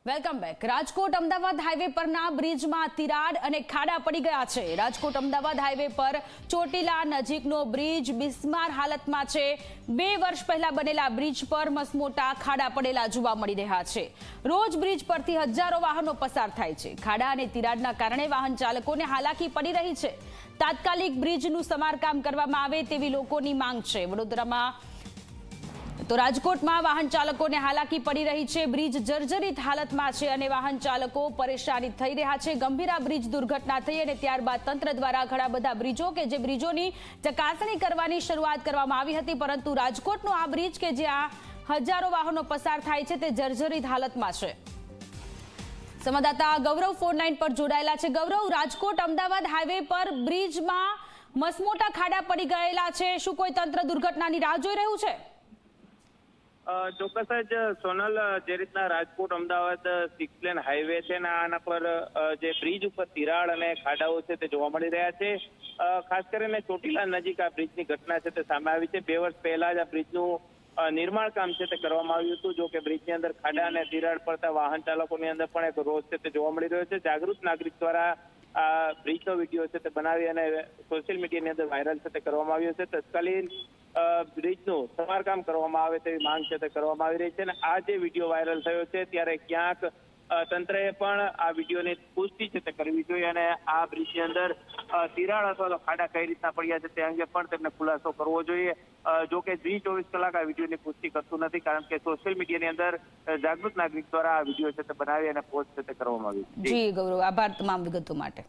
Welcome back. Rajkot Ahmedabad highway પરના બ્રિજમાં તિરાડ અને ખાડા પડી ગયા છે। રાજકોટ અમદાવાદ હાઈવે પર ચોટીલા નજીકનો બ્રિજ બિસ્માર હાલતમાં છે। 2 વર્ષ પહેલા બનેલા બ્રિજ પર મસમોટા ખાડા પડેલા જોવા મળી રહ્યા છે। રોજ બ્રિજ પરથી હજારો વાહનો પસાર થાય છે। ખાડા અને તિરાડના કારણે વાહન ચાલકોને હાલાકી પડી રહી છે। તાત્કાલિક બ્રિજનું સમારકામ કરવામાં આવે તેવી લોકોની માંગ છે। વડોદરામાં તો રાજકોટમાં વાહન ચાલકોને હાલાકી પડી રહી છે। બ્રિજ જર્જરિત હાલતમાં છે અને વાહન ચાલકો પરેશાની થઈ રહ્યા છે। ગંભીરા બ્રિજ દુર્ઘટના થઈ અને ત્યારબાદ તંત્ર દ્વારા ઘણા બધા બ્રિજો કે જે બ્રિજોની ચકાસણી કરવાની શરૂઆત કરવામાં આવી હતી, પરંતુ રાજકોટનો આ બ્રિજ કે જ્યાં હજારો વાહનો પસાર થાય છે તે જર્જરિત હાલતમાં છે। સંવાદદાતા ગૌરવ ફોન લાઈન પર જોડાયેલા છે। ગૌરવ, રાજકોટ અમદાવાદ હાઈવે પર બ્રિજમાં મસમોટા ખાડા પડી ગયેલા છે। શું કોઈ તંત્ર દુર્ઘટનાની રાહ જોઈ રહ્યું છે? ચોક્કસ જ સોનલ, જે રીતના રાજકોટ અમદાવાદ 6 લેન હાઈવે છે ને આના પર જે બ્રિજ ઉપર તિરાડ અને ખાડાઓ છે તે જોવા મળી રહ્યા છે। ખાસ કરીને ચોટીલા નજીક આ બ્રિજની ઘટના છે તે સામે આવી છે। 2 વર્ષ પહેલા જ આ બ્રિજનું નિર્માણ કામ છે તે કરવામાં આવ્યું હતું। જો કે બ્રિજની અંદર ખાડા અને તિરાડ પડતા વાહન ચાલકોની અંદર પણ એક રોષ છે તે જોવા મળી રહ્યો છે। જાગૃત નાગરિક દ્વારા આ બ્રિજનો વિડીયો છે તે બનાવી અને સોશિયલ મીડિયાની અંદર વાયરલ છે તે કરવામાં આવ્યો છે। તત્કાલીન બ્રિજનું સમારકામ કરવામાં આવે તેવી માંગ છે તે કરવામાં આવી રહી છે અને આ જે વિડીયો વાયરલ થયો છે ત્યારે ક્યાંક તંત્રએ પણ આ વિડીયોની પુષ્ટિ છે તે કરવી જોઈએ અને આ બ્રિજની અંદર તિરાડ અથવા તો ખાડા કઈ રીતના પડ્યા છે તે અંગે પણ તેમને ખુલાસો કરવો જોઈએ। જો કે 24 કલાક આ વિડીયોની પુષ્ટિ કરતું નથી, કારણ કે સોશિયલ મીડિયાની અંદર જાગૃત નાગરિક દ્વારા આ વિડીયો છે તે બનાવી અને પોસ્ટ છે તે કરવામાં આવી છે। જી ગૌરવ, આભાર તમામ વિગતો માટે।